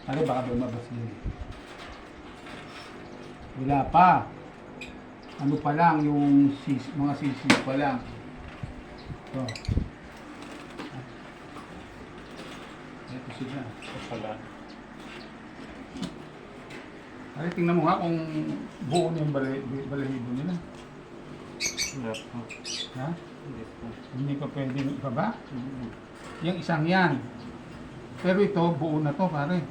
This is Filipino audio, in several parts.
Ano baka lumabas yun? Wala pa. Ano pa lang, yung mga sisiyo pa lang. Ito. Ito sila. Ito pala. Ay, tingnan mo nga kung buo na yung balahibo nila. Wala po. Ha? Hindi po. Hindi pa pwede pa ba? Yung isang yan. Pero ito, buo na to pare.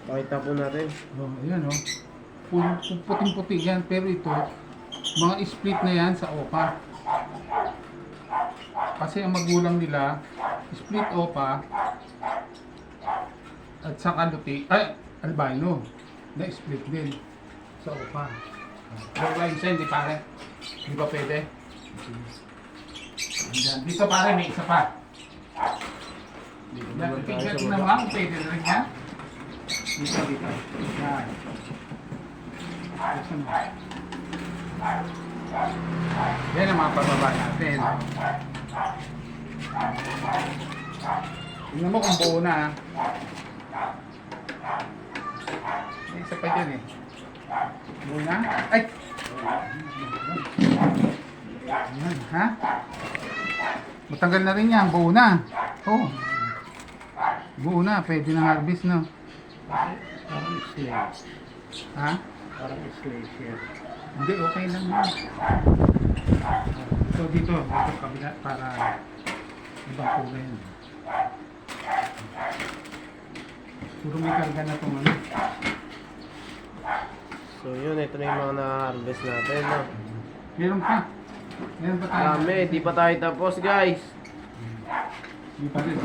Pakita po natin. Oh, ayan oh. Puting-puti yan, pero ito, mga split na yan sa OPA. Kasi ang magulang nila, split OPA at saka luti, albino, na split din sa OPA. Pero line sa hindi pare, hindi ba pwede? Ayan. Dito pare, may isa pa. Tingnan mo naman, pwede rin yan. Dito. Yan. Yan ang mga pababa natin. Tingnan mo kung buo na. May isa pa dyan eh. Buo na? Ay! Ayan, ha? Matanggal na rin yan. Buo na. Oh. Buo na. Pwede na harvest no. Parang slash. Ha? Parang slash yan. Hindi, okay lang yun. So dito kabila para ibang kulay yun. Puro may karga na itong ano. So yun, ito na yung mga na-harvest natin, no? Meron pa. Meron pa tayo. Marami, di pa tayo tapos, guys. Hindi pa rin.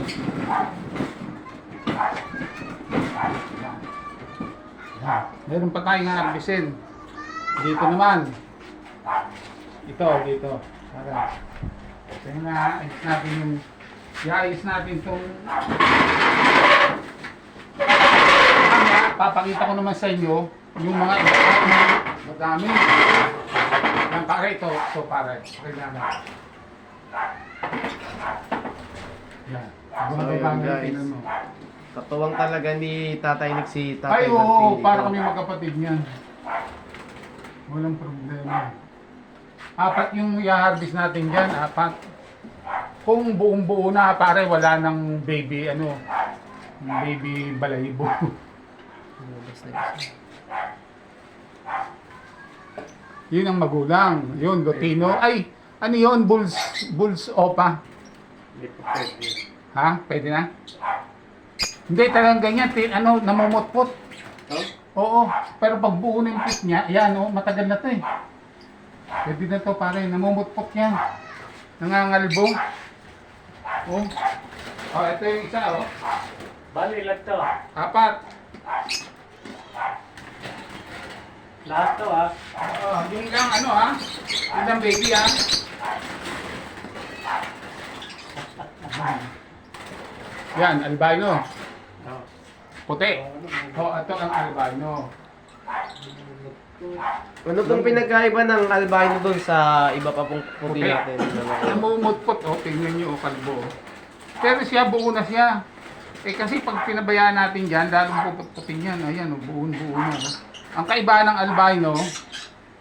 Meron pa tayong harvestin. Dito naman. Ito, dito. Para. Kaya na, ayos natin yung, i-ayos natin itong, papakita ko naman sa inyo, yung mga madami. Yan, pare ito. Ito, pare. Kailangan na. Yan. So, yun, guys. Katuwang talaga ni Tatay Nick si Ay, Tatay oo, Bertilio. para kami magkapatid niyan. Walang problema. Apat yung i-harvest natin dyan, apat. Kung buong buo na, pare, wala nang baby, ano, baby balahibo. Yun ang magulang. Yun, Lutino. Ay, ano yun? Bulls Opa. Hindi po pwede. Ha? Pwede na? Hindi, talagang ganyan. Ano, namumutput. Ito? Oo, pero pag buo na yung pit niya, yan oh, matagal na to eh. Pwede na to pare, namumutpot yan. Nangangalbo. Oh. Oh, ito yung isa oh. Bali, ilan to? Apat. Lahat to ha? Oh, yung lang ano ha? Yung lang baby ha? Yan, albino. Oo. Puti. Oh, ito ang albino. Ano pong pinagkaiba ng albino doon sa iba pa pong puti Okay. natin? Namumutpot oh, tingnan nyo oh, kalbo. Pero siya, buo na siya. Eh kasi pag pinabayaan natin dyan, lalong puputputin yan. Ayan oh, buo na. Oh. Ang kaibahan ng albino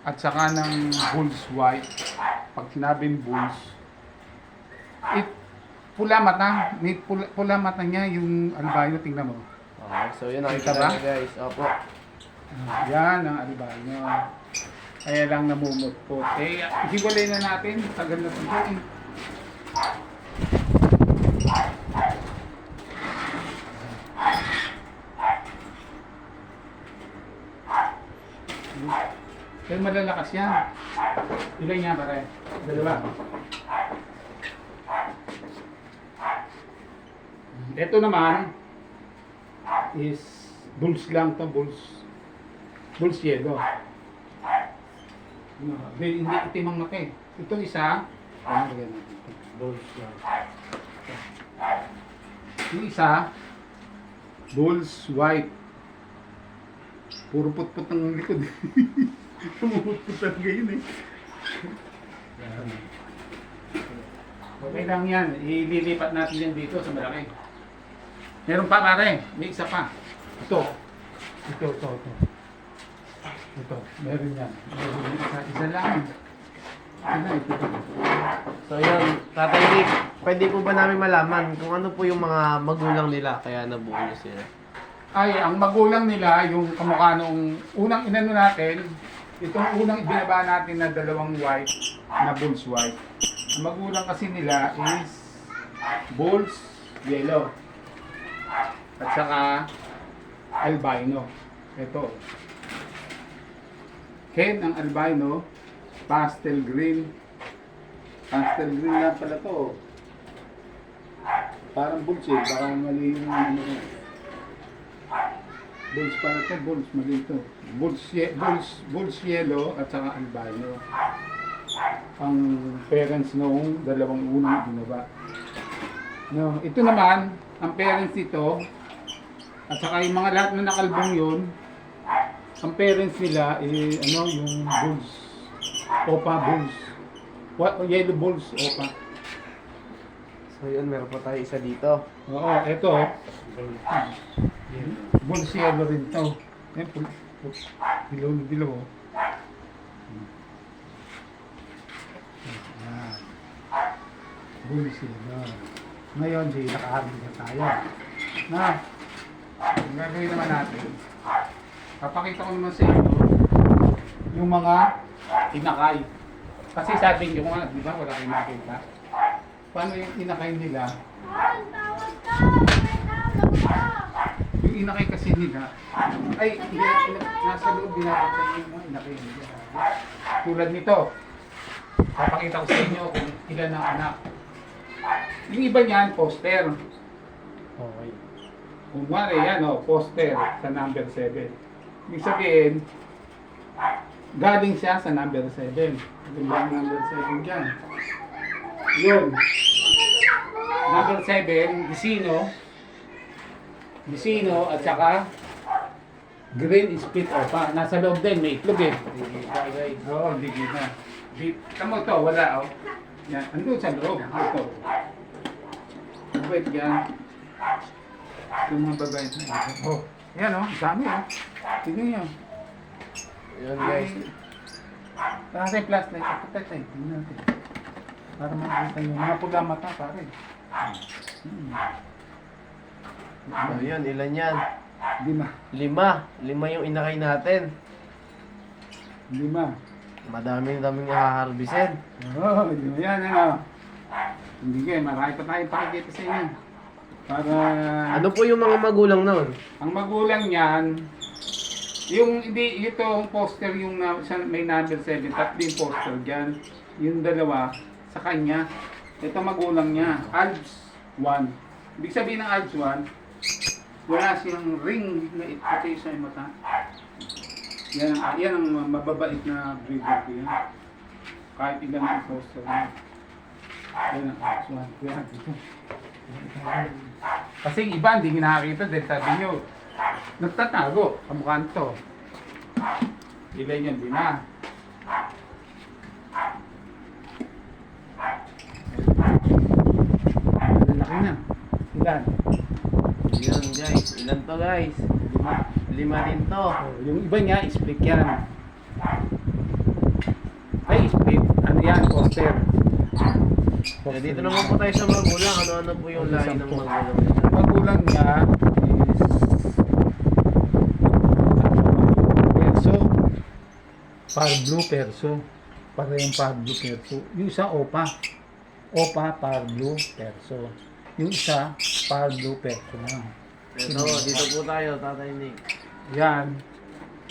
at saka ng bulls white, pag sinabing bulls, pula mata, may pula mata niya yung albino, tingnan mo. Okay, so yun Kita nakita ba? na guys. Opo. Yan ang albino. Kaya lang namumutpot. Eh, hiwalay na natin. Tagal na tagal eh. Pero malalakas yan. Ilan niya pare? Dalawa. Ito naman is bulls lang to, bulls yellow. No, hindi itim ang mata eh. Ito isa, ano lagyan natin ito? Bulls lang. Yung isa, bulls white. Puro putput ng likod. Pumuputput talaga yun eh. Okay lang yan. Ililipat natin yan dito sa malaki. Meron pa pare, may isa pa. Ito. Ito. Ito, meron yan. Meron isa lang. Ito. So yun, Tatay Nick, pwede po ba namin malaman kung ano po yung mga magulang nila kaya nabuo niyo sila? Ay, ang magulang nila, yung kamukha nung unang inano natin, itong unang ibinaba natin na dalawang white, na bulls white. Ang magulang kasi nila is bulls yellow. At saka albino. Ito. Ken ang albino, pastel green. Pastel green lang pala to. Parang bulls eh, baka mali yung ano. Bulls pala to, bulls, mali ito. Bulls yellow at saka albino. Ang parents noong dalawang unang binaba. No, ito naman, ang parents nito, at saka yung mga lahat na nakalbong yun, ang parents nila ano, yung bulls, opa bulls. Yellow bulls, opa. So yun, meron pa tayo isa dito. Oo, ito. Bulls yellow rin to. Yan, dilaw. Yan. Bulls yellow. Ngayon, nakahabig na tayo. Na, ang gagawin naman natin, papakita ko naman sa inyo yung mga inakay. Kasi sabi nyo nga, di ba, wala kayong makita. Paano yung inakay nila? Yung inakay kasi nila, ay, nasa loob binapatay yung mga inakay nila. Tulad nito, papakita ko sa inyo kung ilan ang anak. Yung iba niyan, poster. Okay. Kung wari yan, poster sa number 7. Ibig sabihin, galing siya sa number 7. Ito ba ang number 7 dyan? Yun. Number 7, Gisino, at saka green split opa. Nasa loob din, may itlog eh. Oo, digi na. Tamo to, wala Yan, andun sa loob. Ito. Wait yan. Yung mga babae na ito. Yan dami Tignan nyo. Yun guys. Para sa flashlight, tignan natin. Para makita nyo. Mga pula mata, pare. So yun, ilan yan? 5. 5 yung inakay natin. 5. Daming haharbisin. Oo, 5 yan, Hindi kayo, marami pa tayong pakikita sa inyo. Para... Ano po yung mga magulang noon? Ang magulang niyan, itong poster yung may number 7, tatlo yung poster dyan. Yung dalawa, sa kanya. Ito magulang niya, Alps 1. Ibig sabihin ng Alps 1, wala siyang ring na ito sa mata. Yan ang mababait na breeder ko yan. Kahit ilan ang poster niya. Yan ang Alps 1. Yan, ito. Kasi yung iba hindi nakakita dahil sabi nyo, nagtatago, kamukha nito. Ilan yan, di na. Laki na. Ilan? Yun guys, ilan to guys? 5 din to. Yung iba niya, split yan. Ay, split. Ano yan, poster. Dito naman po tayo sa magulang. Ano po yung lahi ng magulang nila? Magulang niya is perso. Par blue perso. Parehong par blue perso. Yung isa opa. Opa par blue perso. Yung isa par blue perso na. Ito, dito po tayo, Tatay Nick. Yan.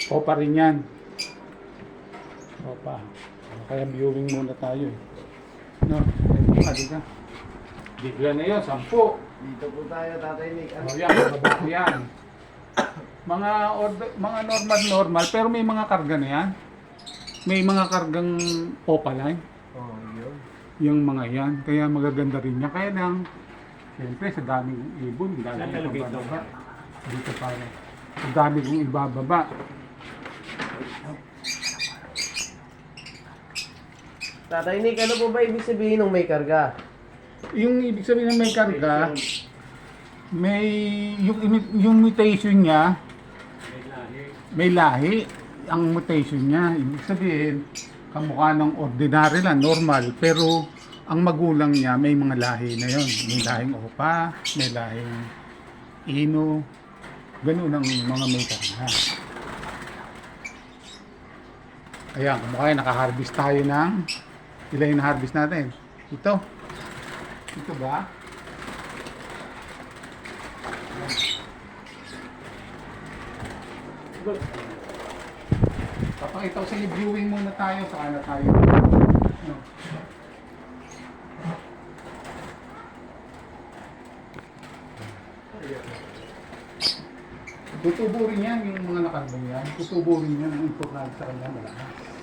Opa rin yan. Opa. Kaya viewing muna tayo. No, dito. Bigla na yun, 10. Dito po tayo, Tatay Nick. Yan, mababa yan. Mga normal, pero may mga karga na yan. May mga kargang opaline. Oh, yun. Yung mga yan. Kaya magaganda rin niya. Kaya lang, siyempre sa daming ibon, Saan talaga ito? ibababa. Dito pala. Sa dami kong ibababa. Tatay Nick, ano po ba ibig sabihin ng may karga? Yung ibig sabihin ng may karga, may yung mutation niya, May lahi. may lahi. Ang mutation niya, ibig sabihin, kamukha ng ordinary lang, normal. Pero ang magulang niya may mga lahi na yon. May lahing Opa, may lahing Ino. Ganun ang mga may karna. Ayan, kamukha yan, nakaharvest tayo ng ilan yung na-harvest natin. Ito. Ito ba? Good. Papakita ko sa inyo, viewing muna tayo, saka na tayo. No. Tutubo rin yan, yung mga nakarbong yan. Tutubo rin yan, ang importante sa kanya malakas.